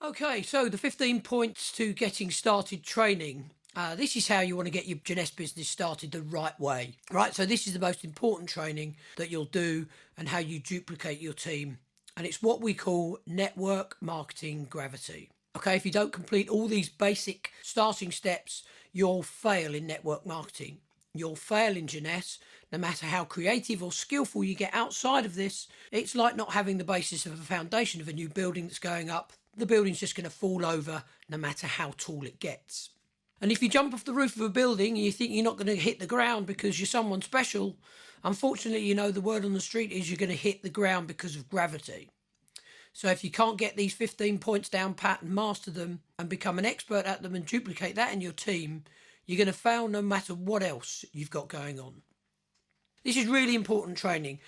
Okay, so the 15 points to getting started training. This is how you want to get your Jeunesse business started the right way, right? So this is the most important training that you'll do and how you duplicate your team. And it's what we call network marketing gravity. Okay, if you don't complete all these basic starting steps, you'll fail in network marketing. You'll fail in Jeunesse. No matter how creative or skillful you get outside of this, it's like not having the basis of a foundation of a new building that's going up. The building's just going to fall over no matter how tall it gets. And if you jump off the roof of a building and you think you're not going to hit the ground because you're someone special, unfortunately, the word on the street is you're going to hit the ground because of gravity. So if you can't get these 15 points down pat and master them and become an expert at them and duplicate that in your team, you're going to fail no matter what else you've got going on. This is really important training.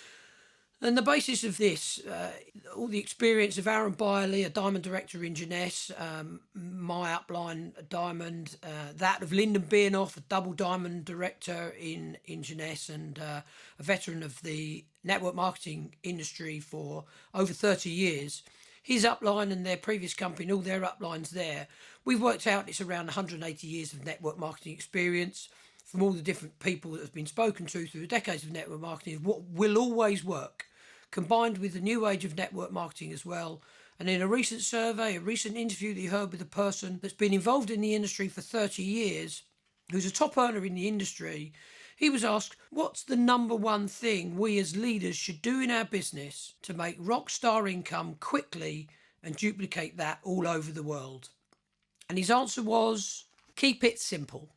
And the basis of this, all the experience of Aaron Byerly, a diamond director in Jeunesse, my upline, a diamond, that of Lyndon Biernoff, a double diamond director in Jeunesse, and a veteran of the network marketing industry for over 30 years. His upline and their previous company, all their uplines there, we've worked out it's around 180 years of network marketing experience from all the different people that have been spoken to through the decades of network marketing, is what will always work, combined with the new age of network marketing as well. And in a recent survey, a recent interview that you heard with a person that's been involved in the industry for 30 years, who's a top earner in the industry, he was asked, what's the number one thing we as leaders should do in our business to make rock star income quickly and duplicate that all over the world? And his answer was, keep it simple.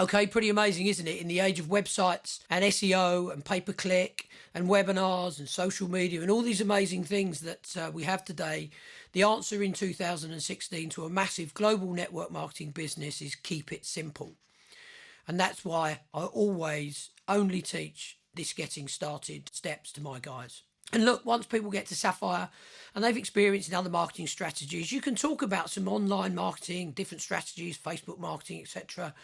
Okay, pretty amazing, isn't it? In the age of websites and SEO and pay-per-click and webinars and social media and all these amazing things that we have today, the answer in 2016 to a massive global network marketing business is keep it simple. And that's why I always only teach this getting started steps to my guys. And look, once people get to Sapphire and they've experienced in other marketing strategies, you can talk about some online marketing, different strategies, Facebook marketing, etc.,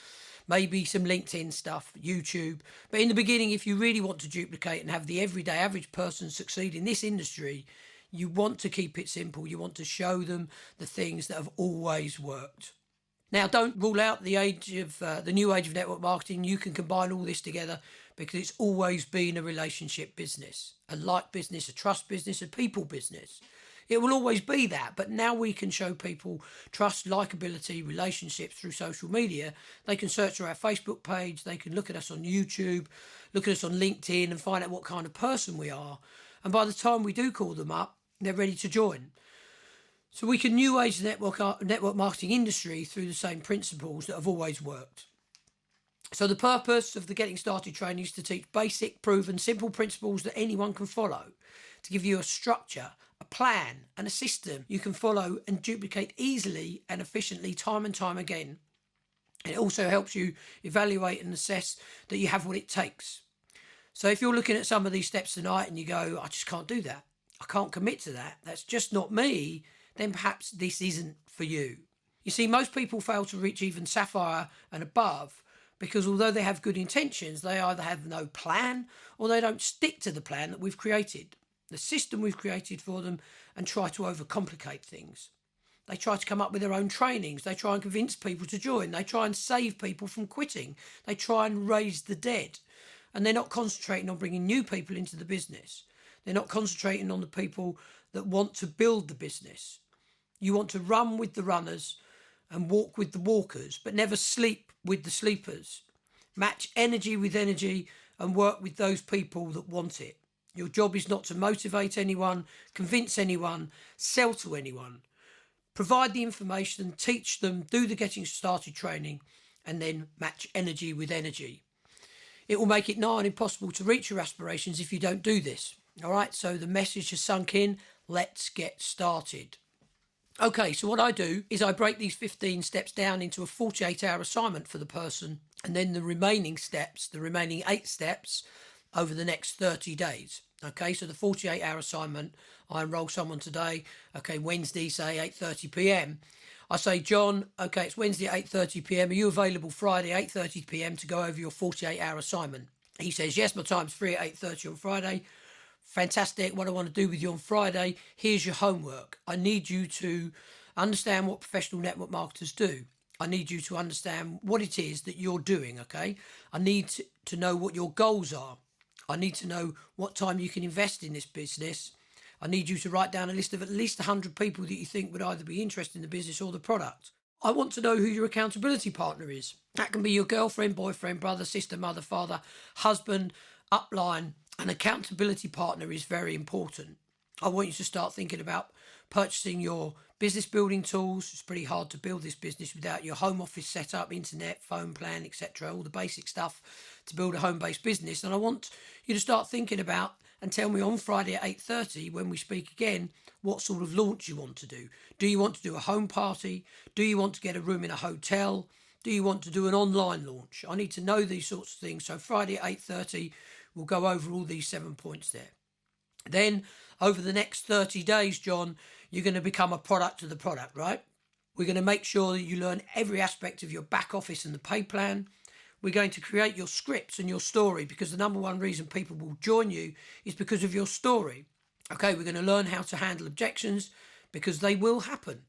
maybe some LinkedIn stuff, YouTube. But in the beginning, if you really want to duplicate and have the everyday average person succeed in this industry, you want to keep it simple. You want to show them the things that have always worked. Now, don't rule out the age of the new age of network marketing. You can combine all this together because it's always been a relationship business, a like business, a trust business, a people business. It will always be that, but now we can show people trust, likability, relationships through social media. They can search for our Facebook page, they can look at us on YouTube, look at us on LinkedIn and find out what kind of person we are. And by the time we do call them up, they're ready to join. So we can new age the network marketing industry through the same principles that have always worked. So the purpose of the Getting Started training is to teach basic, proven, simple principles that anyone can follow, to give you a structure, a plan and a system you can follow and duplicate easily and efficiently time and time again. And it also helps you evaluate and assess that you have what it takes. So if you're looking at some of these steps tonight and you go, I just can't do that, I can't commit to that, that's just not me, then perhaps this isn't for you. You see, most people fail to reach even Sapphire and above because although they have good intentions, they either have no plan or they don't stick to the plan that we've created, the system we've created for them, and try to overcomplicate things. They try to come up with their own trainings. They try and convince people to join. They try and save people from quitting. They try and raise the dead. And they're not concentrating on bringing new people into the business. They're not concentrating on the people that want to build the business. You want to run with the runners and walk with the walkers, but never sleep with the sleepers. Match energy with energy and work with those people that want it. Your job is not to motivate anyone, convince anyone, sell to anyone. Provide the information, teach them, do the getting started training, and then match energy with energy. It will make it nigh on impossible to reach your aspirations if you don't do this. All right, so the message has sunk in. Let's get started. Okay, so what I do is I break these 15 steps down into a 48-hour assignment for the person, and then the remaining steps, the remaining 8 steps, over the next 30 days. Okay, so the 48-hour assignment, I enroll someone today, okay, Wednesday, say 8:30 p.m. I say, John, okay, it's Wednesday at 8:30 p.m. Are you available Friday, 8:30 p.m. to go over your 48-hour assignment? He says, yes, my time's free at 8:30 on Friday. Fantastic. What I want to do with you on Friday, here's your homework. I need you to Understand what professional network marketers do. I need you to understand what it is that you're doing, okay? I need to know what your goals are. I need to know what time you can invest in this business. I need you to write down a list of at least 100 people that you think would either be interested in the business or the product. I want to know who your accountability partner is. That can be your girlfriend, boyfriend, brother, sister, mother, father, husband, upline. An accountability partner is very important. I want you to start thinking about purchasing your business building tools. It's pretty hard to build this business without your home office set up, internet, phone plan, etc., all the basic stuff to build a home-based business. And I want you to start thinking about and tell me on Friday at 8:30 when we speak again what sort of launch you want to do. Do you want to do a home party? Do you want to get a room in a hotel? Do you want to do an online launch? I need to know these sorts of things. So Friday at 8:30, we'll go over all these 7 points there. Then over the next 30 days, John, you're going to become a product of the product, right? We're going to make sure that you learn every aspect of your back office and the pay plan. We're going to create your scripts and your story, because the number one reason people will join you is because of your story. Okay, we're going to learn how to handle objections, because they will happen,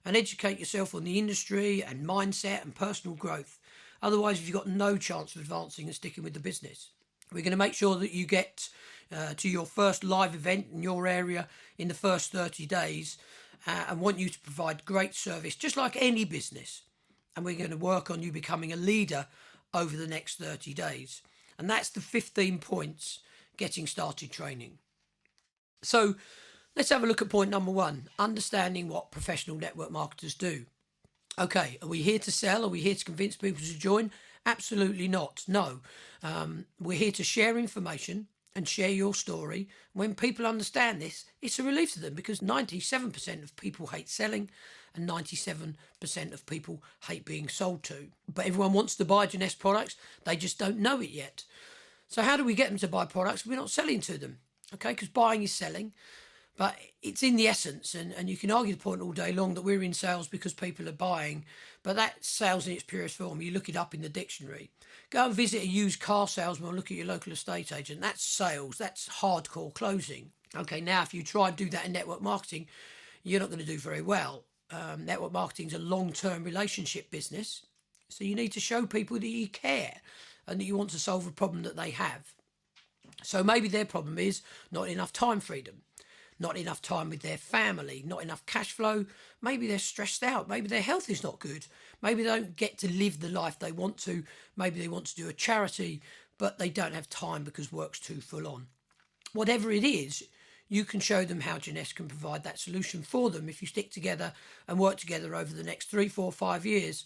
and educate yourself on the industry and mindset and personal growth. Otherwise, you've got no chance of advancing and sticking with the business. We're going to make sure that you get to your first live event in your area in the first 30 days and want you to provide great service, just like any business. And we're going to work on you becoming a leader over the next 30 days. And that's the 15 points getting started training. So let's have a look at point number 1, understanding what professional network marketers do. Okay, are we here to sell? Are we here to convince people to join? Absolutely not. No. We're here to share information and share your story. When people understand this, it's a relief to them, because 97% of people hate selling and 97% of people hate being sold to. But everyone wants to buy Jeunesse products. They just don't know it yet. So how do we get them to buy products? We're not selling to them, okay? Because buying is selling. But it's in the essence, and you can argue the point all day long that we're in sales because people are buying, but that's sales in its purest form. You look it up in the dictionary. Go and visit a used car salesman, look at your local estate agent. That's sales. That's hardcore closing. Okay, now if you try and do that in network marketing, you're not going to do very well. Network marketing is a long-term relationship business, so you need to show people that you care and that you want to solve a problem that they have. So maybe their problem is not enough time freedom, not enough time with their family, not enough cash flow. Maybe they're stressed out. Maybe their health is not good. Maybe they don't get to live the life they want to. Maybe they want to do a charity, but they don't have time because work's too full on. Whatever it is, you can show them how Jeunesse can provide that solution for them if you stick together and work together over the next 3, 4, 5 years.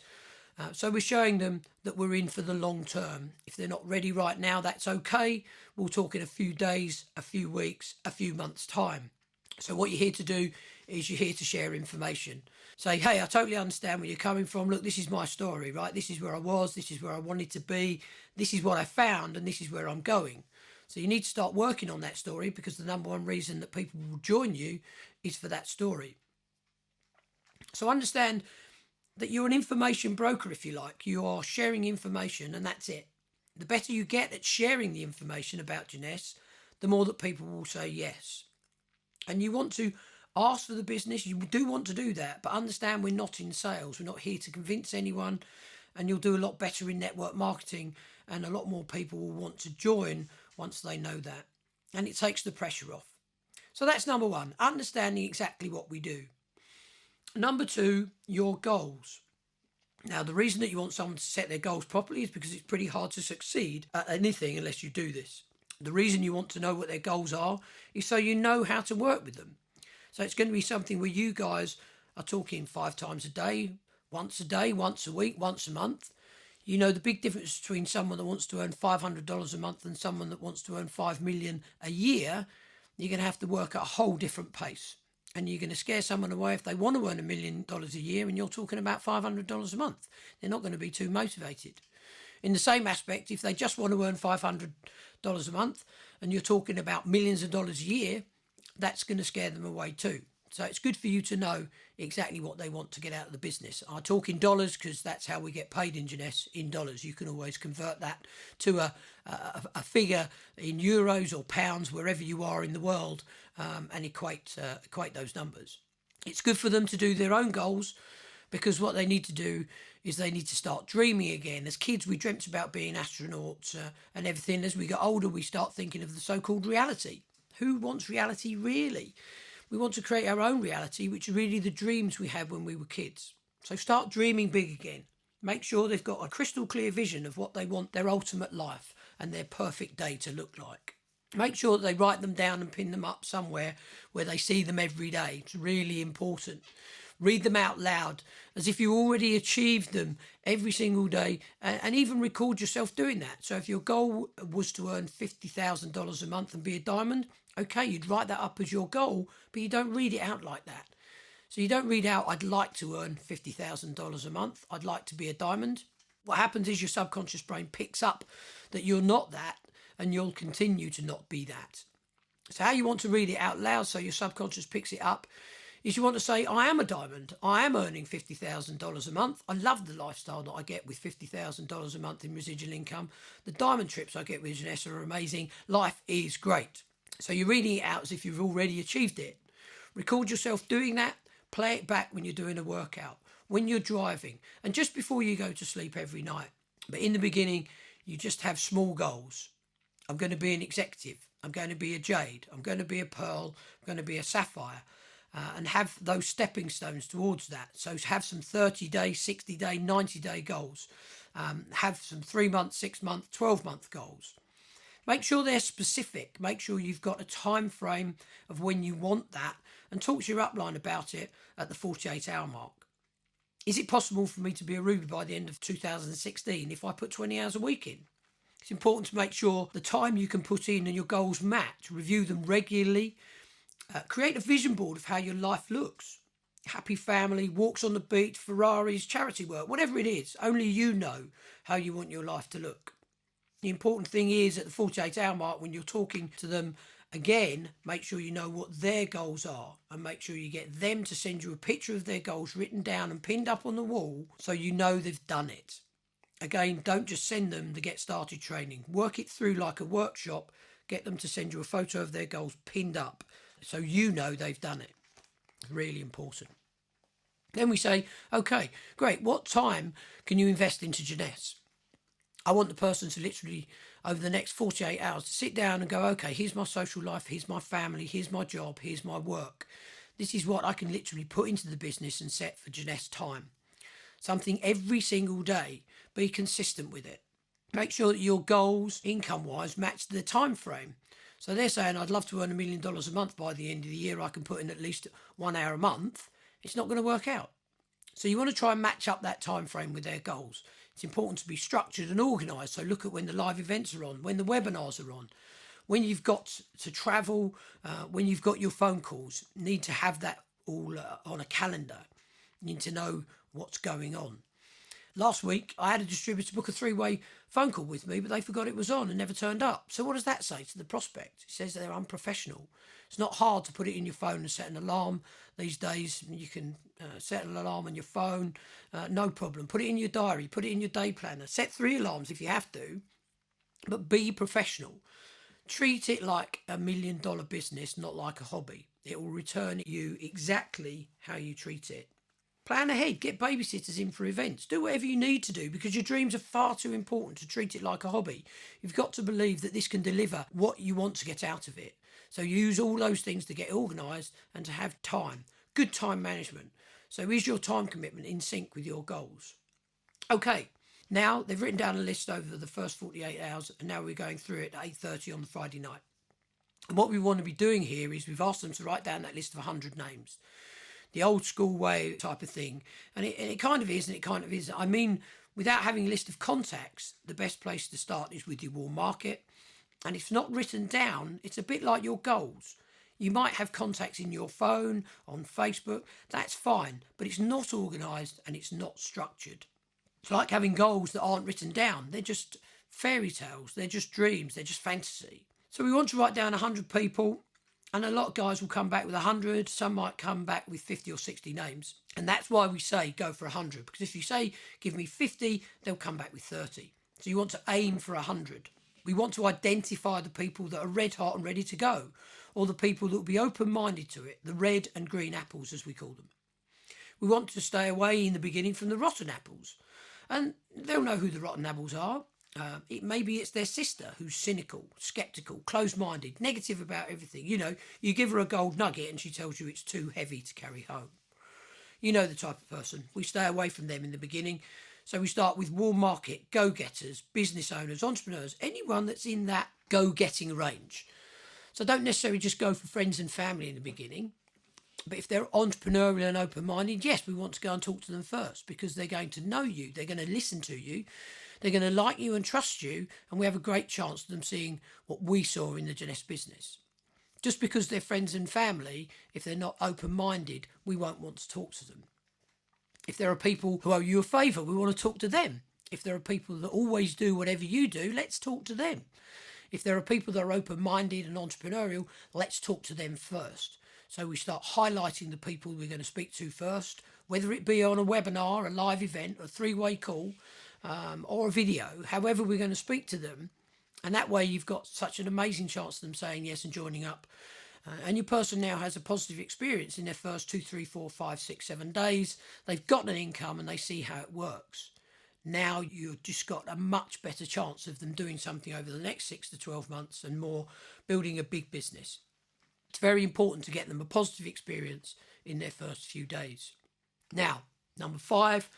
So we're showing them that we're in for the long term. If they're not ready right now, that's okay. We'll talk in a few days, a few weeks, a few months' time. So what you're here to do is you're here to share information. Say, hey, I totally understand where you're coming from. Look, this is my story, right? This is where I was. This is where I wanted to be. This is what I found, and this is where I'm going. So you need to start working on that story, because the number one reason that people will join you is for that story. So understand that you're an information broker, if you like. You are sharing information, and that's it. The better you get at sharing the information about Jeunesse, the more that people will say yes. And you want to ask for the business. You do want to do that, but understand we're not in sales. We're not here to convince anyone, and you'll do a lot better in network marketing, and a lot more people will want to join once they know that. And it takes the pressure off. So that's number 1, understanding exactly what we do. Number 2, your goals. Now, the reason that you want someone to set their goals properly is because it's pretty hard to succeed at anything unless you do this. The reason you want to know what their goals are is so you know how to work with them. So it's going to be something where you guys are talking 5 times a day, once a week, once a month. You know the big difference between someone that wants to earn $500 a month and someone that wants to earn $5 million a year. You're going to have to work at a whole different pace. And you're going to scare someone away if they want to earn $1 million a year and you're talking about $500 a month. They're not going to be too motivated. In the same aspect, if they just want to earn $500 a month and you're talking about millions of dollars a year, that's going to scare them away too. So it's good for you to know exactly what they want to get out of the business. I talk in dollars because that's how we get paid in Jeunesse, in dollars. You can always convert that to a figure in euros or pounds, wherever you are in the world, and equate those numbers. It's good for them to do their own goals, because what they need to do is they need to start dreaming again. As kids, we dreamt about being astronauts and everything. As we get older, we start thinking of the so-called reality. Who wants reality really? We want to create our own reality, which are really the dreams we had when we were kids. So start dreaming big again. Make sure they've got a crystal clear vision of what they want their ultimate life and their perfect day to look like. Make sure that they write them down and pin them up somewhere where they see them every day. It's really important. Read them out loud as if you already achieved them every single day, and even record yourself doing that. So if your goal was to earn $50,000 a month and be a diamond, okay, you'd write that up as your goal, but you don't read it out like that. So you don't read out, I'd like to earn $50,000 a month, I'd like to be a diamond. What happens is your subconscious brain picks up that you're not that, and you'll continue to not be that. So how you want to read it out loud so your subconscious picks it up is you want to say, I am a diamond. I am earning $50,000 a month. I love the lifestyle that I get with $50,000 a month in residual income. The diamond trips I get with Jeunesse are amazing. Life is great. So you're reading it out as if you've already achieved it. Record yourself doing that. Play it back when you're doing a workout, when you're driving, and just before you go to sleep every night. But in the beginning, you just have small goals. I'm going to be an executive. I'm going to be a jade. I'm going to be a pearl. I'm going to be a sapphire. And have those stepping stones towards that. So have some 30-day, 60-day, 90-day goals. Have some 3-month, 6-month, 12-month goals. Make sure they're specific. Make sure you've got a time frame of when you want that, and talk to your upline about it at the 48-hour mark. Is it possible for me to be a Ruby by the end of 2016 if I put 20 hours a week in? It's important to make sure the time you can put in and your goals match. Review them regularly. Create a vision board of how your life looks. Happy family, walks on the beach, Ferraris, charity work, whatever it is. Only you know how you want your life to look. The important thing is at the 48-hour mark, when you're talking to them again, make sure you know what their goals are, and make sure you get them to send you a picture of their goals written down and pinned up on the wall so you know they've done it. Again, don't just send them the Get Started training. Work it through like a workshop. Get them to send you a photo of their goals pinned up so you know they've done it. Really important. Then we say, okay, great. What time can you invest into Jeunesse? I want the person to literally, over the next 48 hours, to sit down and go, okay, here's my social life, here's my family, here's my job, here's my work. This is what I can literally put into the business and set for Jeunesse time. Something every single day. Be consistent with it. Make sure that your goals, income-wise, match the time frame. So they're saying, I'd love to earn $1 million a month by the end of the year. I can put in at least 1 hour a month. It's not going to work out. So you want to try and match up that time frame with their goals. It's important to be structured and organised. So look at when the live events are on, when the webinars are on, when you've got to travel, when you've got your phone calls. You need to have that all on a calendar. You need to know what's going on. Last week, I had a distributor book a 3-way phone call with me, but they forgot it was on and never turned up. So what does that say to the prospect? It says they're unprofessional. It's not hard to put it in your phone and set an alarm. These days, you can set an alarm on your phone, no problem. Put it in your diary, put it in your day planner. Set 3 alarms if you have to, but be professional. Treat it like $1 million business, not like a hobby. It will return you exactly how you treat it. Plan ahead, get babysitters in for events, do whatever you need to do, because your dreams are far too important to treat it like a hobby. You've got to believe that this can deliver what you want to get out of it. So use all those things to get organised and to have time, good time management. So is your time commitment in sync with your goals? Okay, now they've written down a list over the first 48 hours, and now we're going through it at 8:30 on the Friday night. And what we want to be doing here is we've asked them to write down that list of 100 names. The old school way type of thing. And it kind of is and it kind of isn't. I mean, without having a list of contacts, the best place to start is with your warm market. And if it's not written down, it's a bit like your goals. You might have contacts in your phone, on Facebook. That's fine, but it's not organised and it's not structured. It's like having goals that aren't written down. They're just fairy tales. They're just dreams. They're just fantasy. So we want to write down 100 people. And a lot of guys will come back with 100. Some might come back with 50 or 60 names. And that's why we say go for 100. Because if you say, give me 50, they'll come back with 30. So you want to aim for 100. We want to identify the people that are red hot and ready to go. or the people that will be open-minded to it, the red and green apples as we call them. We want to stay away in the beginning from the rotten apples. And they'll know who the rotten apples are. Maybe it's their sister who's cynical, sceptical, closed-minded, negative about everything. You give her a gold nugget and she tells you it's too heavy to carry home. You know the type of person. We stay away from them in the beginning. So we start with warm market, go-getters, business owners, entrepreneurs, anyone that's in that go-getting range. So don't necessarily just go for friends and family in the beginning. But if they're entrepreneurial and open-minded, yes, we want to go and talk to them first because they're going to know you, they're going to listen to you, they're going to like you and trust you, and we have a great chance of them seeing what we saw in the Jeunesse business. Just because they're friends and family, if they're not open-minded, we won't want to talk to them. If there are people who owe you a favour, we want to talk to them. If there are people that always do whatever you do, let's talk to them. If there are people that are open-minded and entrepreneurial, let's talk to them first. So we start highlighting the people we're going to speak to first, whether it be on a webinar, a live event, a three-way call, or a video, however we're going to speak to them. And that way you've got such an amazing chance of them saying yes and joining up. And your person now has a positive experience in their first 2, 3, 4, 5, 6, 7 days. They've got an income and they see how it works. Now you've just got a much better chance of them doing something over the next 6 to 12 months and more, building a big business. It's very important to get them a positive experience in their first few days. Now, number 5,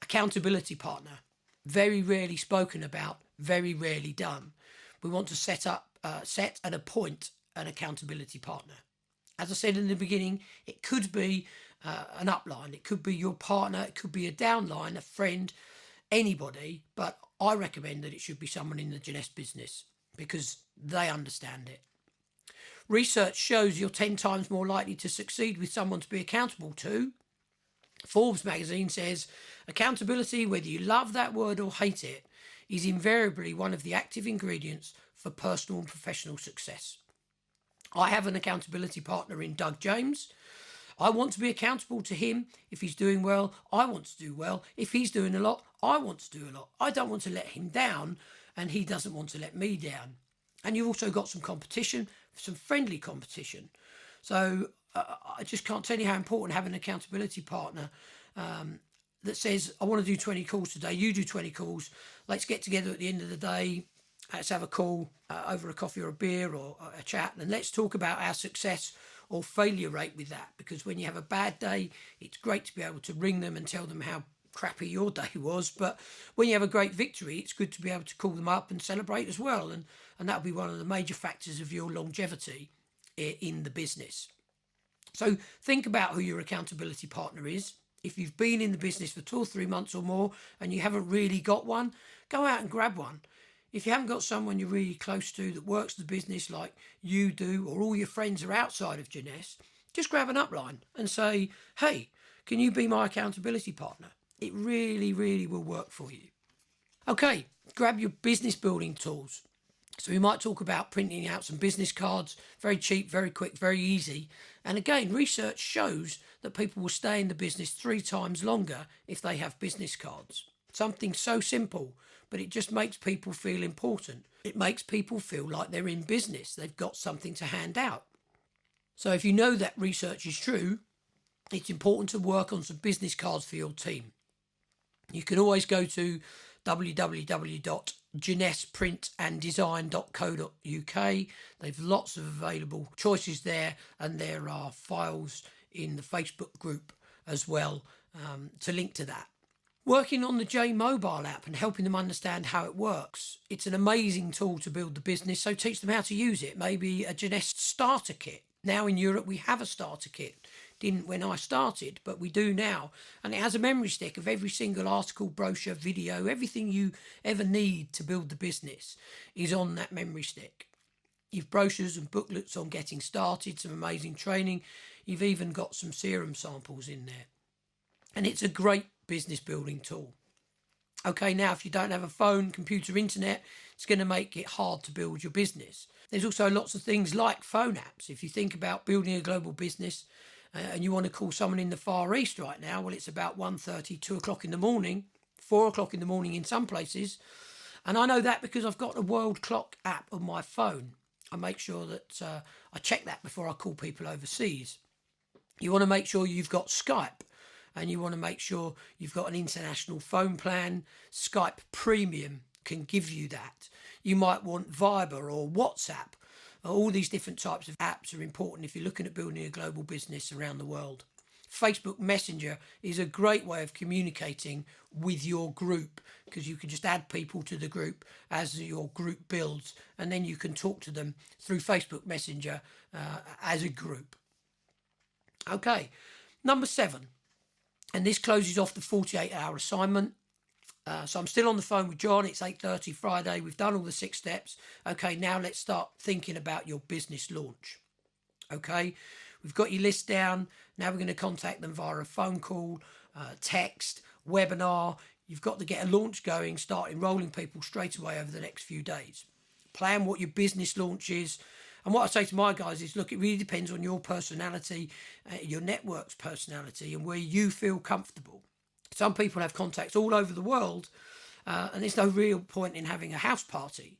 accountability partner. Very rarely spoken about, very rarely done. We want to set and appoint an accountability partner. As I said in the beginning, it could be an upline, it could be your partner, it could be a downline, a friend, anybody, but I recommend that it should be someone in the Jeunesse business because they understand it. Research shows you're 10 times more likely to succeed with someone to be accountable to. Forbes magazine says accountability, whether you love that word or hate it, is invariably one of the active ingredients for personal and professional success. I have an accountability partner in Doug James. I want to be accountable to him. If he's doing well, I want to do well. If he's doing a lot, I want to do a lot. I don't want to let him down and he doesn't want to let me down. And you've also got some competition, some friendly competition. So I just can't tell you how important having an accountability partner that says, I want to do 20 calls today, you do 20 calls, let's get together at the end of the day, let's have a call over a coffee or a beer or a chat, and let's talk about our success or failure rate with that. Because when you have a bad day, it's great to be able to ring them and tell them how crappy your day was, but when you have a great victory, it's good to be able to call them up and celebrate as well, and that'll be one of the major factors of your longevity in the business. So think about who your accountability partner is. If you've been in the business for 2 or 3 months or more and you haven't really got one, go out and grab one. If you haven't got someone you're really close to that works the business like you do, or all your friends are outside of Jeunesse, just grab an upline and say, hey, can you be my accountability partner? It really, really will work for you. Okay, grab your business building tools. So we might talk about printing out some business cards, very cheap, very quick, very easy. And again, research shows that people will stay in the business 3 times longer if they have business cards. Something so simple, but it just makes people feel important. It makes people feel like they're in business. They've got something to hand out. So if you know that research is true, it's important to work on some business cards for your team. You can always go to www.jeunesseprintanddesign.co.uk. They've lots of available choices there, and there are files in the Facebook group as well to link to that. Working on the J mobile app and helping them understand how it works. It's an amazing tool to build the business, so teach them how to use it. Maybe a Jeunesse starter kit. Now in Europe we have a starter kit. Didn't when I started, but we do now. And it has a memory stick of every single article, brochure, video, everything you ever need to build the business is on that memory stick. You've brochures and booklets on getting started, some amazing training. You've even got some serum samples in there. And it's a great business building tool. Okay, now if you don't have a phone, computer, internet, it's going to make it hard to build your business. There's also lots of things like phone apps. If you think about building a global business and you want to call someone in the Far East right now, well, it's about 1:30, 2 o'clock in the morning, 4 o'clock in the morning in some places. And I know that because I've got a world clock app on my phone. I make sure that I check that before I call people overseas. You want to make sure you've got Skype, and you want to make sure you've got an international phone plan. Skype Premium can give you that. You might want Viber or WhatsApp. All these different types of apps are important if you're looking at building a global business around the world. Facebook Messenger is a great way of communicating with your group, because you can just add people to the group as your group builds, and then you can talk to them through Facebook Messenger as a group. Okay, number 7, and this closes off the 48-hour assignment. So I'm still on the phone with John. It's 8:30 Friday. We've done all the 6 steps. Okay, now let's start thinking about your business launch. Okay, we've got your list down. Now we're going to contact them via a phone call, text, webinar. You've got to get a launch going, start enrolling people straight away over the next few days. Plan what your business launch is. And what I say to my guys is, look, it really depends on your personality, your network's personality, and where you feel comfortable. Some people have contacts all over the world, and there's no real point in having a house party.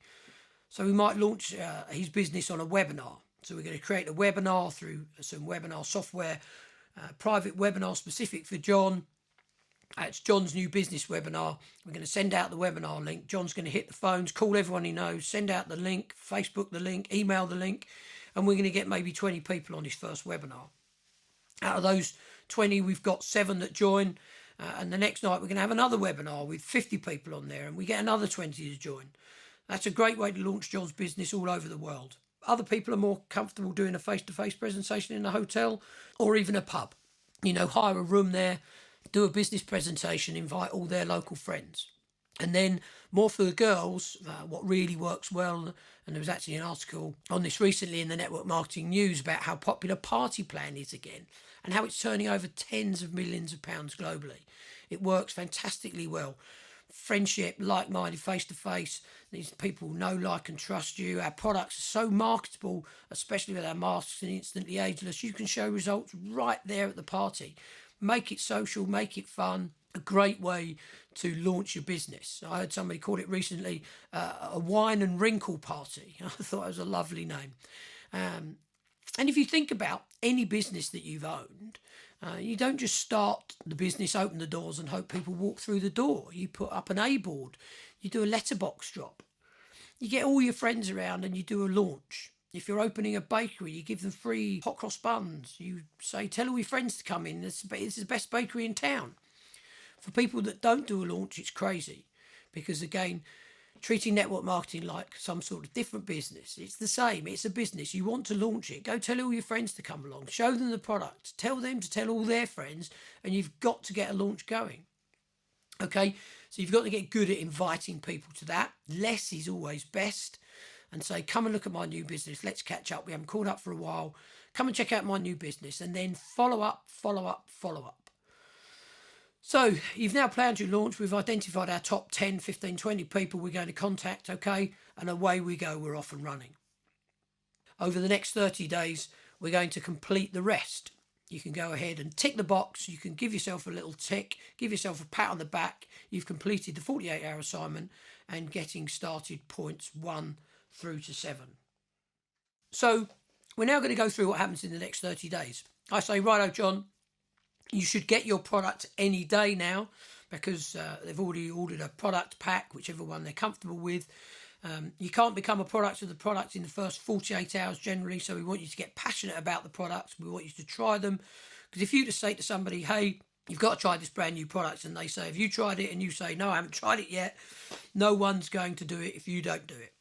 So we might launch his business on a webinar. So we're going to create a webinar through some webinar software, private webinar specific for John. It's John's new business webinar. We're going to send out the webinar link. John's going to hit the phones, call everyone he knows, send out the link, Facebook the link, email the link, and we're going to get maybe 20 people on his first webinar. Out of those 20, we've got 7 that join, and the next night we're going to have another webinar with 50 people on there, and we get another 20 to join. That's a great way to launch John's business all over the world. Other people are more comfortable doing a face-to-face presentation in a hotel or even a pub. Hire a room there, do a business presentation, invite all their local friends. And then more for the girls, what really works well, and there was actually an article on this recently in the Network Marketing News about how popular Party Plan is again and how it's turning over tens of millions of pounds globally. It works fantastically well. Friendship, like-minded, face-to-face. These people know, like and trust you. Our products are so marketable, especially with our masks and instantly ageless. You can show results right there at the party. Make it social, make it fun. A great way to launch your business. I heard somebody call it recently a wine and wrinkle party. I thought it was a lovely name. And if you think about any business that you've owned, you don't just start the business, open the doors and hope people walk through the door. You put up an A-board, you do a letterbox drop, you get all your friends around and you do a launch. If you're opening a bakery, you give them free hot cross buns. You say, tell all your friends to come in. This is the best bakery in town. For people that don't do a launch, it's crazy. Because again, treating network marketing like some sort of different business. It's the same. It's a business. You want to launch it. Go tell all your friends to come along. Show them the product. Tell them to tell all their friends. And you've got to get a launch going. Okay? So you've got to get good at inviting people to that. Less is always best. And say, come and look at my new business. Let's catch up. We haven't called up for a while. Come and check out my new business. And then follow up, follow up, follow up. So you've now planned your launch. We've identified our top 10, 15, 20 people we're going to contact, okay? And away we go. We're off and running. Over the next 30 days, we're going to complete the rest. You can go ahead and tick the box. You can give yourself a little tick, give yourself a pat on the back. You've completed the 48-hour assignment and getting started points 1 through to 7. So we're now going to go through what happens in the next 30 days. I say, righto, John, you should get your product any day now because they've already ordered a product pack, whichever one they're comfortable with. You can't become a product of the product in the first 48 hours generally, so we want you to get passionate about the products. We want you to try them, because if you just say to somebody, hey, you've got to try this brand new product, and they say, have you tried it? And you say, no, I haven't tried it yet. No one's going to do it if you don't do it.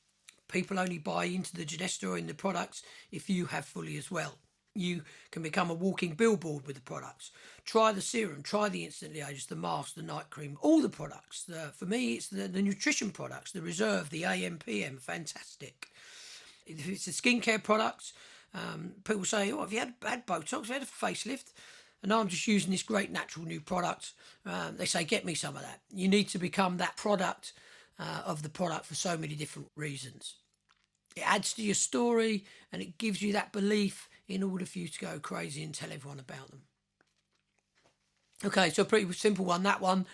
People only buy into the Jeunesse story and the products if you have fully as well. You can become a walking billboard with the products. Try the serum, try the instantly ageless, the mask, the night cream, all the products. For me, it's the nutrition products, the Reserve, the AM, PM, fantastic. If it's the skincare products, people say, oh, have you had Botox, have you had a facelift? And I'm just using this great natural new product. They say, get me some of that. You need to become that product of the product for so many different reasons. It adds to your story and it gives you that belief in order for you to go crazy and tell everyone about them. Okay, so a pretty simple one, that one.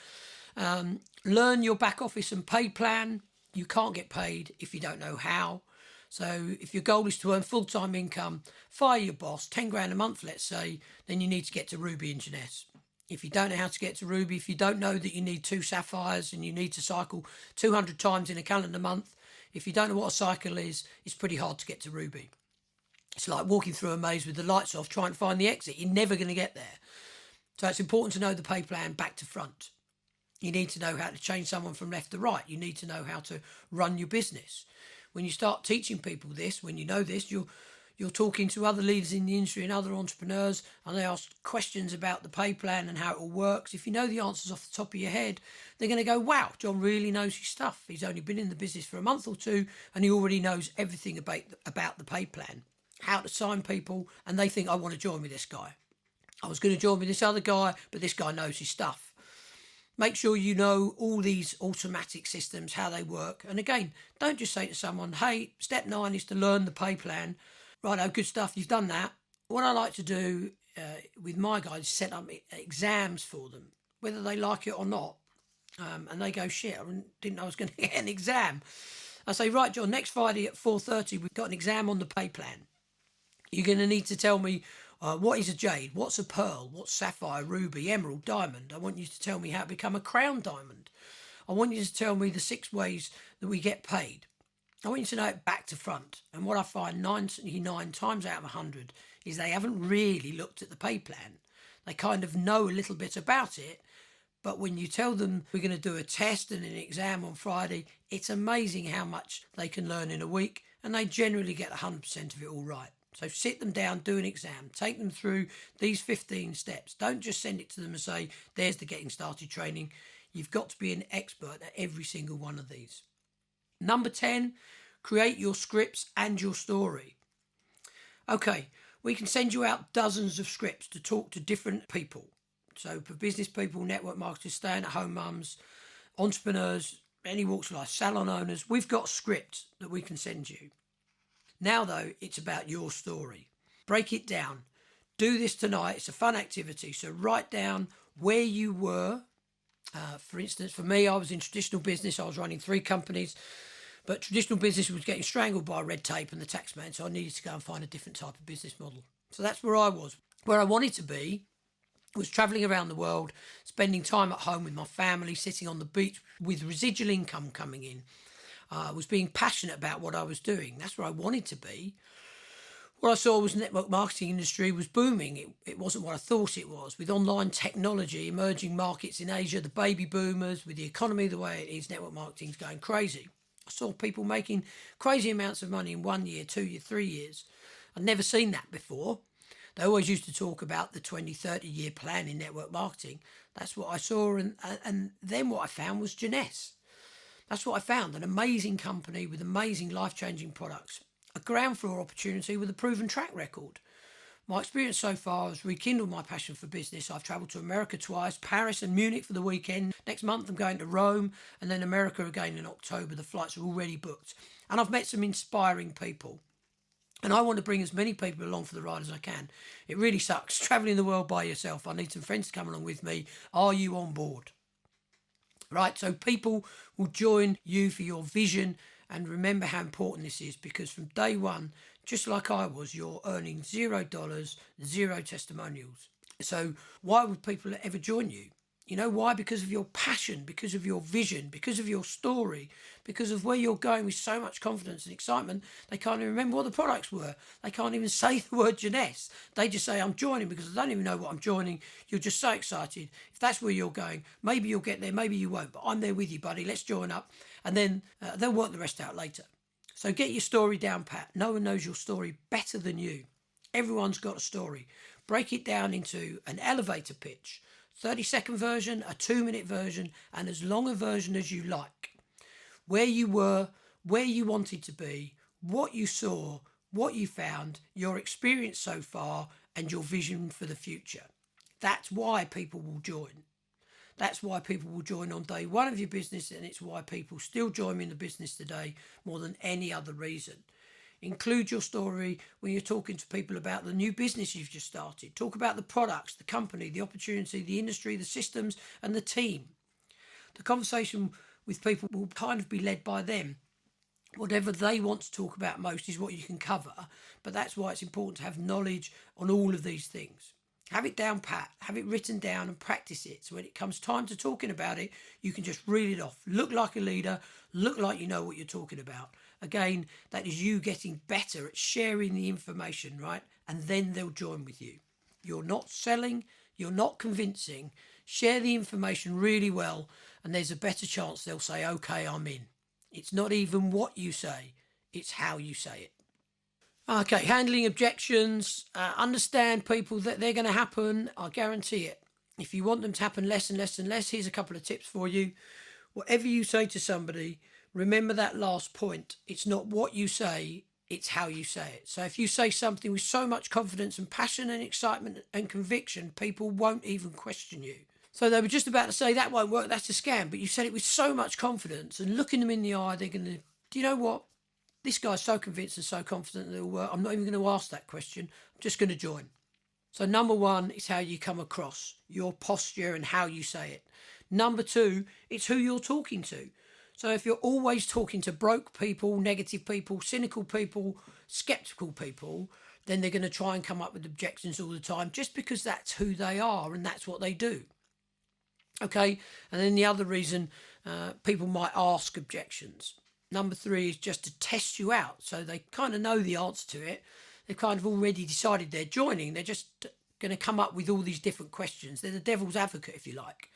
Learn your back office and pay plan. You can't get paid if you don't know how. So if your goal is to earn full-time income, fire your boss, 10 grand a month, let's say, then you need to get to Ruby and Jeunesse. If you don't know how to get to Ruby, if you don't know that you need 2 sapphires and you need to cycle 200 times in a calendar month, if you don't know what a cycle is, it's pretty hard to get to Ruby. It's like walking through a maze with the lights off, trying to find the exit. You're never going to get there. So it's important to know the pay plan back to front. You need to know how to change someone from left to right. You need to know how to run your business. When you start teaching people this, when you know this, you're talking to other leaders in the industry and other entrepreneurs, and they ask questions about the pay plan and how it all works. If you know the answers off the top of your head, they're going to go, wow, John really knows his stuff. He's only been in the business for a month or two, and he already knows everything about the pay plan, how to sign people, and they think, I want to join with this guy. I was going to join with this other guy, but this guy knows his stuff. Make sure you know all these automatic systems, how they work. And again, don't just say to someone, hey, step 9 is to learn the pay plan. Righto, good stuff, you've done that. What I like to do with my guys is set up exams for them, whether they like it or not. And they go, shit, I didn't know I was going to get an exam. I say, right, John, next Friday at 4:30, we've got an exam on the pay plan. You're going to need to tell me what is a jade, what's a pearl, what's sapphire, ruby, emerald, diamond. I want you to tell me how to become a crown diamond. I want you to tell me the 6 ways that we get paid. I want you to know it back to front. And what I find 99 times out of 100 is they haven't really looked at the pay plan. They kind of know a little bit about it, but when you tell them we're going to do a test and an exam on Friday, it's amazing how much they can learn in a week, and they generally get 100% of it all right. So sit them down, do an exam, take them through these 15 steps. Don't just send it to them and say, there's the getting started training. You've got to be an expert at every single one of these. Number 10, create your scripts and your story. Okay, we can send you out dozens of scripts to talk to different people. So for business people, network marketers, staying at home mums, entrepreneurs, any walks of life, salon owners, we've got scripts that we can send you. Now, though, it's about your story. Break it down. Do this tonight. It's a fun activity. So write down where you were. For instance, for me, I was in traditional business. I was running 3 companies. But traditional business was getting strangled by red tape and the tax man. So I needed to go and find a different type of business model. So that's where I was. Where I wanted to be was travelling around the world, spending time at home with my family, sitting on the beach with residual income coming in. Was being passionate about what I was doing. That's where I wanted to be. What I saw was the network marketing industry was booming. It wasn't what I thought it was. With online technology, emerging markets in Asia, the baby boomers, with the economy the way it is, network marketing is going crazy. I saw people making crazy amounts of money in 1 year, 2 years, 3 years. I'd never seen that before. They always used to talk about the 20, 30-year plan in network marketing. That's what I saw. And then what I found was Jeunesse. That's what I found, an amazing company with amazing life-changing products, a ground floor opportunity with a proven track record. My experience so far has rekindled my passion for business. I've travelled to America twice, Paris and Munich for the weekend. Next month I'm going to Rome, and then America again in October. The flights are already booked. And I've met some inspiring people. And I want to bring as many people along for the ride as I can. It really sucks travelling the world by yourself. I need some friends to come along with me. Are you on board? Right, so people will join you for your vision, and remember how important this is, because from day one, just like I was, you're earning $0, 0 testimonials. So why would people ever join you? You know why? Because of your passion, because of your vision, because of your story, because of where you're going with so much confidence and excitement. They can't even remember what the products were. They can't even say the word Jeunesse. They just say, I'm joining because I don't even know what I'm joining. You're just so excited. If that's where you're going, maybe you'll get there, maybe you won't, but I'm there with you, buddy. Let's join up. And then they'll work the rest out later. So get your story down pat. No one knows your story better than you. Everyone's got a story. Break it down into an elevator pitch. 30-second version, a 2-minute version, and as long a version as you like. Where you were, where you wanted to be, what you saw, what you found, your experience so far, and your vision for the future. That's why people will join. That's why people will join on day one of your business, and it's why people still join in the business today more than any other reason. Include your story when you're talking to people about the new business you've just started. Talk about the products, the company, the opportunity, the industry, the systems, and the team. The conversation with people will kind of be led by them. Whatever they want to talk about most is what you can cover, but that's why it's important to have knowledge on all of these things. Have it down pat, have it written down and practice it. So when it comes time to talking about it, you can just read it off. Look like a leader, look like you know what you're talking about. Again, that is you getting better at sharing the information, right? And then they'll join with you. You're not selling, you're not convincing. Share the information really well, and there's a better chance they'll say, okay, I'm in. It's not even what you say, it's how you say it. Okay, handling objections. Understand people that they're going to happen. I guarantee it. If you want them to happen less and less and less, here's a couple of tips for you. Whatever you say to somebody, remember that last point. It's not what you say, it's how you say it. So if you say something with so much confidence and passion and excitement and conviction, people won't even question you. So they were just about to say that won't work, that's a scam, but you said it with so much confidence, and looking them in the eye, they're going to, do you know what? This guy's so convinced and so confident that it'll work. I'm not even going to ask that question. I'm just going to join. So number one is how you come across, your posture and how you say it. Number two, it's who you're talking to. So if you're always talking to broke people, negative people, cynical people, skeptical people, then they're going to try and come up with objections all the time just because that's who they are and that's what they do. Okay, and then the other reason people might ask objections. Number three is just to test you out. So they kind of know the answer to it. They've kind of already decided they're joining. They're just going to come up with all these different questions. They're the devil's advocate, if you like.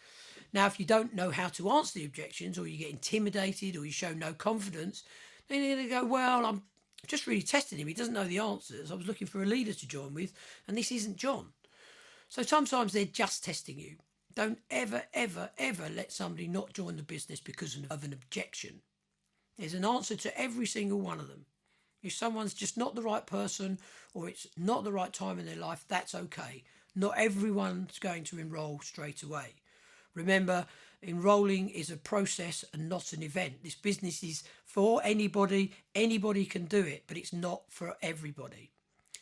Now, if you don't know how to answer the objections, or you get intimidated, or you show no confidence, then you're going to go, well, I'm just really testing him. He doesn't know the answers. I was looking for a leader to join with, and this isn't John. So sometimes they're just testing you. Don't ever, ever, ever let somebody not join the business because of an objection. There's an answer to every single one of them. If someone's just not the right person, or it's not the right time in their life, that's okay. Not everyone's going to enroll straight away. Remember, enrolling is a process and not an event. This business is for anybody. Anybody can do it, but it's not for everybody.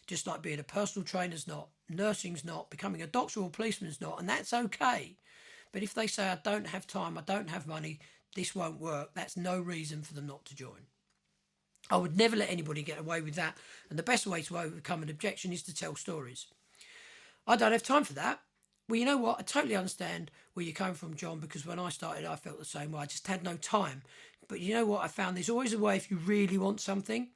Just like being a personal trainer's not, nursing's not, becoming a doctor or policeman's not, and that's okay. But if they say, I don't have time, I don't have money, this won't work, that's no reason for them not to join. I would never let anybody get away with that, and the best way to overcome an objection is to tell stories. I don't have time for that. Well, you know what? I totally understand where you're coming from, John, because when I started, I felt the same way. I just had no time. But you know what? I found there's always a way if you really want something.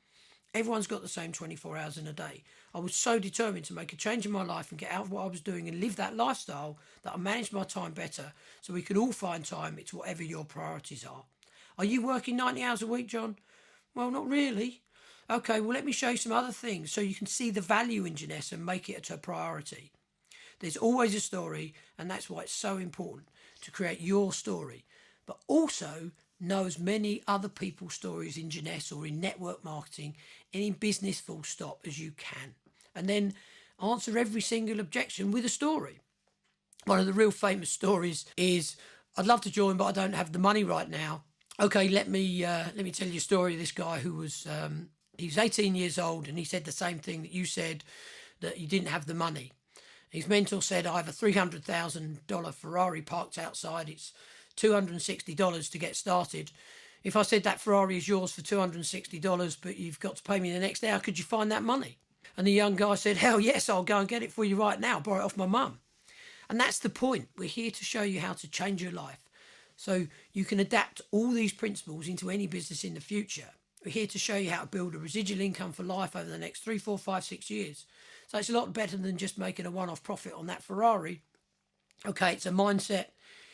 Everyone's got the same 24 hours in a day. I was so determined to make a change in my life and get out of what I was doing and live that lifestyle that I managed my time better, so we can all find time. It's whatever your priorities are. Are you working 90 hours a week, John? Well, not really. Okay, well, let me show you some other things so you can see the value in Jeunesse and make it a priority. There's always a story, and that's why it's so important to create your story, but also know as many other people's stories in Jeunesse or in network marketing and in business full stop as you can. And then answer every single objection with a story. One of the real famous stories is, I'd love to join, but I don't have the money right now. Okay, let me tell you a story of this guy who was, he was 18 years old, and he said the same thing that you said, that he didn't have the money. His mentor said, I have a $300,000 Ferrari parked outside. It's $260 to get started. If I said that Ferrari is yours for $260, but you've got to pay me the next hour, could you find that money? And the young guy said, hell yes, I'll go and get it for you right now, borrow it off my mum. And that's the point. We're here to show you how to change your life, so you can adapt all these principles into any business in the future. We're here to show you how to build a residual income for life over the next 3, 4, 5, 6 years. So it's a lot better than just making a one-off profit on that Ferrari. Okay, it's a mindset.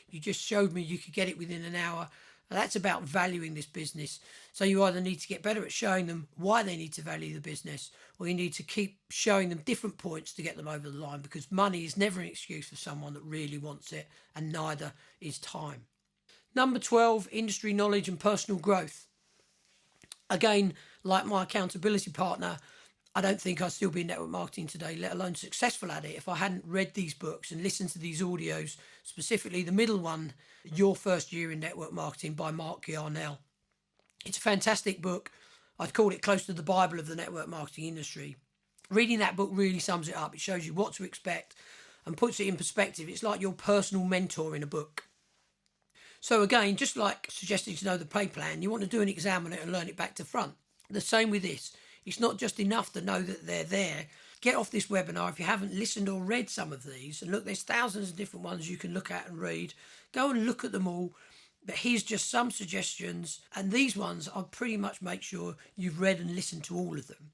You just showed me you could get it within an hour. And that's about valuing this business. So you either need to get better at showing them why they need to value the business, or you need to keep showing them different points to get them over the line, because money is never an excuse for someone that really wants it, and neither is time. Number 12, industry knowledge and personal growth. Again, like my accountability partner, I don't think I'd still be in network marketing today, let alone successful at it, if I hadn't read these books and listened to these audios, specifically the middle one, Your First Year in Network Marketing by Mark Yarnell. It's a fantastic book. I'd call it close to the Bible of the network marketing industry. Reading that book really sums it up. It shows you what to expect and puts it in perspective. It's like your personal mentor in a book. So again, just like suggesting to know the pay plan, you want to do an exam on it and learn it back to front. The same with this. It's not just enough to know that they're there. Get off this webinar if you haven't listened or read some of these. And look, there's thousands of different ones you can look at and read. Go and look at them all. But here's just some suggestions. And these ones, I'll pretty much make sure you've read and listened to all of them.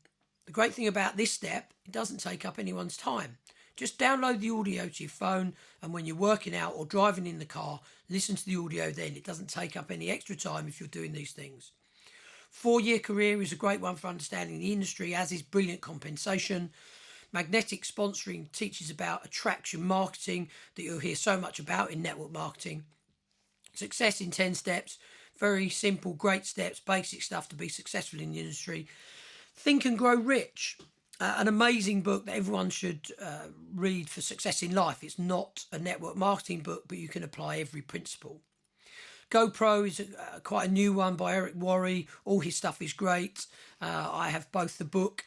The great thing about this step, it doesn't take up anyone's time. Just download the audio to your phone, and when you're working out or driving in the car, listen to the audio then. It doesn't take up any extra time if you're doing these things. 4-year career is a great one for understanding the industry, as is brilliant compensation. Magnetic sponsoring teaches about attraction marketing that you'll hear so much about in network marketing. Success in 10 steps, very simple, great steps, basic stuff to be successful in the industry. Think and Grow Rich, an amazing book that everyone should read for success in life. It's not a network marketing book, but you can apply every principle. GoPro is quite a new one by Eric Worre. All his stuff is great. I have both the book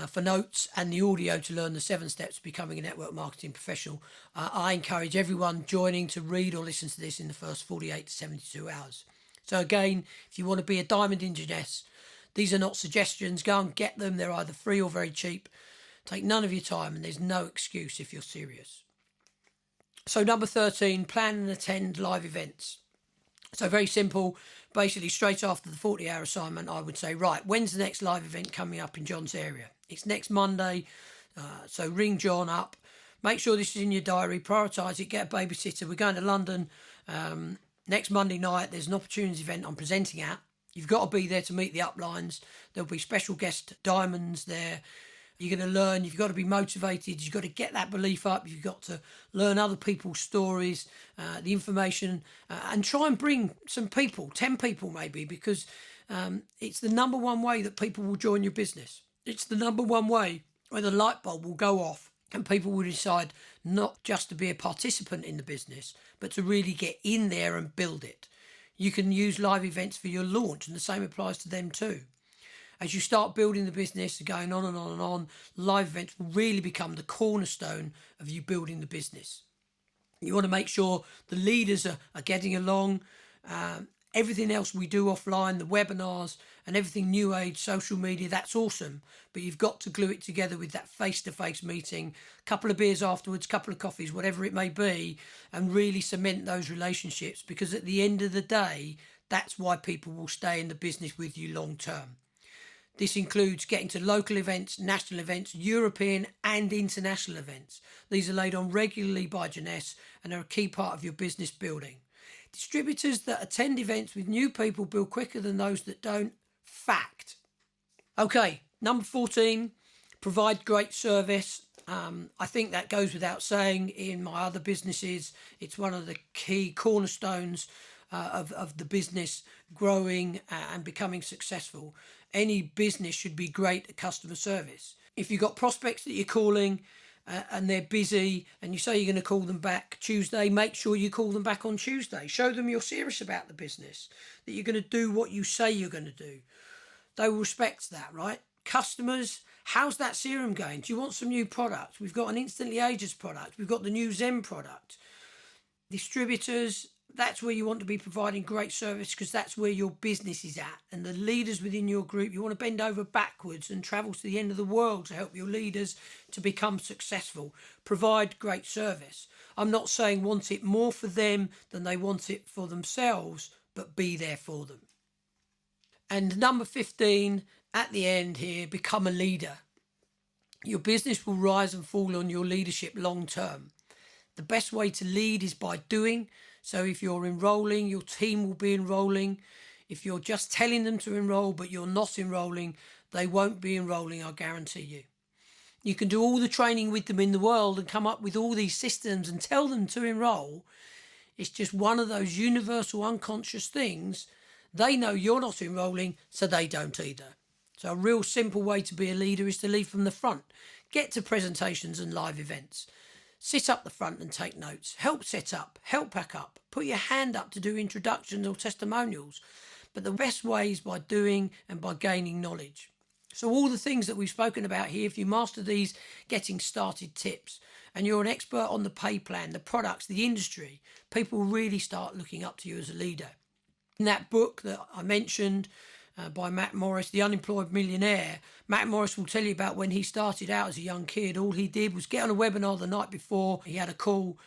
for notes and the audio to learn the 7 steps to becoming a network marketing professional. I encourage everyone joining to read or listen to this in the first 48 to 72 hours. So again, if you want to be a diamond in Jeunesse, these are not suggestions. Go and get them. They're either free or very cheap. Take none of your time, and there's no excuse if you're serious. So number 13, plan and attend live events. So very simple. Basically, straight after the 40-hour assignment, I would say, right, when's the next live event coming up in John's area? It's next Monday. So ring John up. Make sure this is in your diary. Prioritise it. Get a babysitter. We're going to London next Monday night. There's an opportunities event I'm presenting at. You've got to be there to meet the uplines. There'll be special guest diamonds there. You're going to learn. You've got to be motivated. You've got to get that belief up. You've got to learn other people's stories, the information, and try and bring some people, 10 people maybe, because it's the number one way that people will join your business. It's the number one way where the light bulb will go off and people will decide not just to be a participant in the business, but to really get in there and build it. You can use live events for your launch, and the same applies to them too. As you start building the business, going on and on and on, live events will really become the cornerstone of you building the business. You want to make sure the leaders are getting along. Everything else we do offline, the webinars and everything new age, social media, that's awesome. But you've got to glue it together with that face-to-face meeting, a couple of beers afterwards, couple of coffees, whatever it may be, and really cement those relationships, because at the end of the day, that's why people will stay in the business with you long term. This includes getting to local events, national events, European and international events. These are laid on regularly by Jeunesse and are a key part of your business building. Distributors that attend events with new people build quicker than those that don't. Fact. Okay, number 14, provide great service. I think that goes without saying. In my other businesses, it's one of the key cornerstones of the business growing and becoming successful. Any business should be great at customer service. If you've got prospects that you're calling and they're busy and you say you're going to call them back Tuesday, make sure you call them back on Tuesday. Show them you're serious about the business, that you're going to do what you say you're going to do. They will respect that, right? Customers, how's that serum going? Do you want some new products? We've got an instantly ages product. We've got the new Zen product. Distributors, that's where you want to be providing great service, because that's where your business is at. And the leaders within your group, you want to bend over backwards and travel to the end of the world to help your leaders to become successful. Provide great service. I'm not saying want it more for them than they want it for themselves, but be there for them. And number 15, at the end here, become a leader. Your business will rise and fall on your leadership long term. The best way to lead is by doing. So if you're enrolling, your team will be enrolling. If you're just telling them to enroll, but you're not enrolling, they won't be enrolling, I guarantee you. You can do all the training with them in the world and come up with all these systems and tell them to enroll. It's just one of those universal unconscious things. They know you're not enrolling, so they don't either. So a real simple way to be a leader is to lead from the front. Get to presentations and live events. Sit up the front and take notes. Help set up, help pack up. Put your hand up to do introductions or testimonials. But the best way is by doing and by gaining knowledge. So all the things that we've spoken about here, if you master these getting started tips and you're an expert on the pay plan, the products, the industry, people really start looking up to you as a leader. In that book that I mentioned by Matt Morris, The Unemployed Millionaire, Matt Morris will tell you about when he started out as a young kid. All he did was get on a webinar the night before. He had a call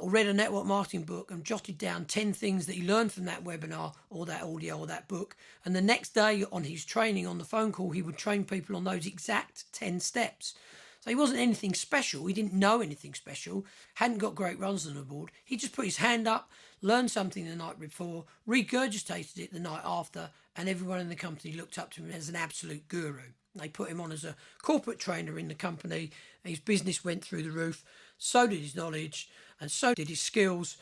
or read a network marketing book and jotted down 10 things that he learned from that webinar or that audio or that book. And the next day on his training, on the phone call, he would train people on those exact 10 steps. So he wasn't anything special. He didn't know anything special, hadn't got great runs on the board. He just put his hand up, learned something the night before, regurgitated it the night after, and everyone in the company looked up to him as an absolute guru. They put him on as a corporate trainer in the company. His business went through the roof. So did his knowledge, and so did his skills,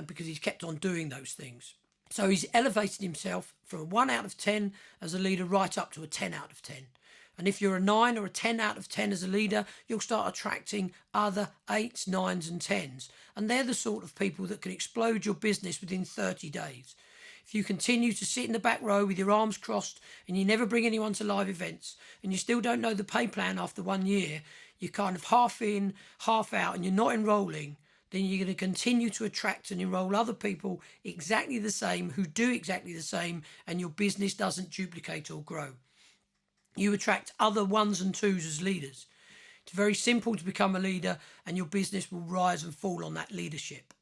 because he's kept on doing those things. So he's elevated himself from a 1 out of 10 as a leader right up to a 10 out of 10. And if you're a 9 or a 10 out of 10 as a leader, you'll start attracting other 8s, 9s and 10s. And they're the sort of people that can explode your business within 30 days. If you continue to sit in the back row with your arms crossed and you never bring anyone to live events and you still don't know the pay plan after 1 year, you're kind of half in, half out, and you're not enrolling, then you're going to continue to attract and enroll other people exactly the same who do exactly the same, and your business doesn't duplicate or grow. You attract other 1s and 2s as leaders. It's very simple to become a leader, and your business will rise and fall on that leadership.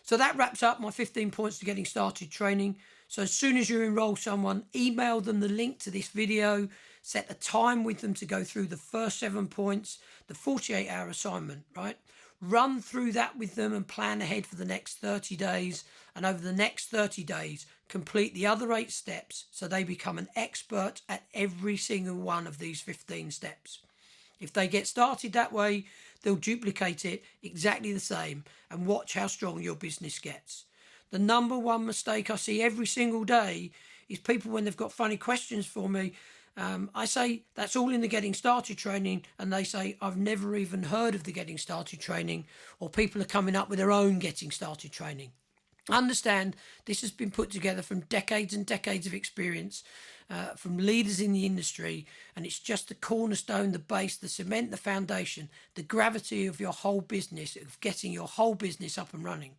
So that wraps up my 15 points to getting started training. So as soon as you enroll someone, email them the link to this video, set a time with them to go through the first 7 points, the 48-hour assignment, right? Run through that with them and plan ahead for the next 30 days. And over the next 30 days, complete the other 8 steps so they become an expert at every single one of these 15 steps. If they get started that way, they'll duplicate it exactly the same, and watch how strong your business gets. The number one mistake I see every single day is people, when they've got funny questions for me, I say, that's all in the getting started training, and they say, I've never even heard of the getting started training, or people are coming up with their own getting started training. Understand, this has been put together from decades and decades of experience from leaders in the industry, and it's just the cornerstone, the base, the cement, the foundation, the gravity of your whole business, of getting your whole business up and running.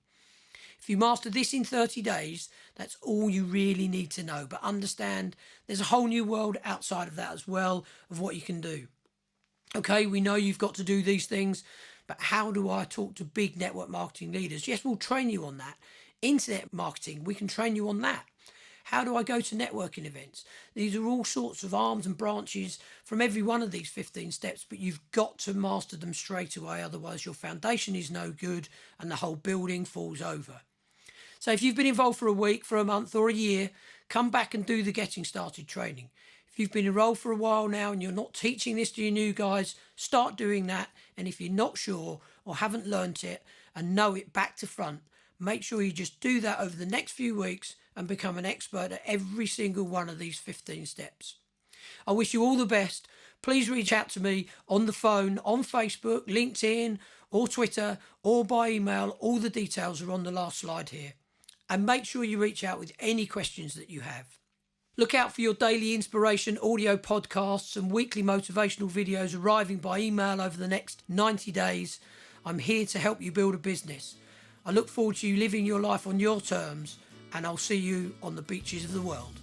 If you master this in 30 days, that's all you really need to know. But understand, there's a whole new world outside of that as well, of what you can do. Okay, we know you've got to do these things, but how do I talk to big network marketing leaders? Yes, we'll train you on that. Internet marketing, we can train you on that. How do I go to networking events? These are all sorts of arms and branches from every one of these 15 steps, but you've got to master them straight away. Otherwise, your foundation is no good and the whole building falls over. So if you've been involved for a week, for a month or a year, come back and do the getting started training. If you've been enrolled for a while now and you're not teaching this to your new guys, start doing that. And if you're not sure or haven't learnt it and know it back to front, make sure you just do that over the next few weeks and become an expert at every single one of these 15 steps. I wish you all the best. Please reach out to me on the phone, on Facebook, LinkedIn, or Twitter, or by email. All the details are on the last slide here. And make sure you reach out with any questions that you have. Look out for your daily inspiration audio podcasts and weekly motivational videos arriving by email over the next 90 days. I'm here to help you build a business. I look forward to you living your life on your terms, and I'll see you on the beaches of the world.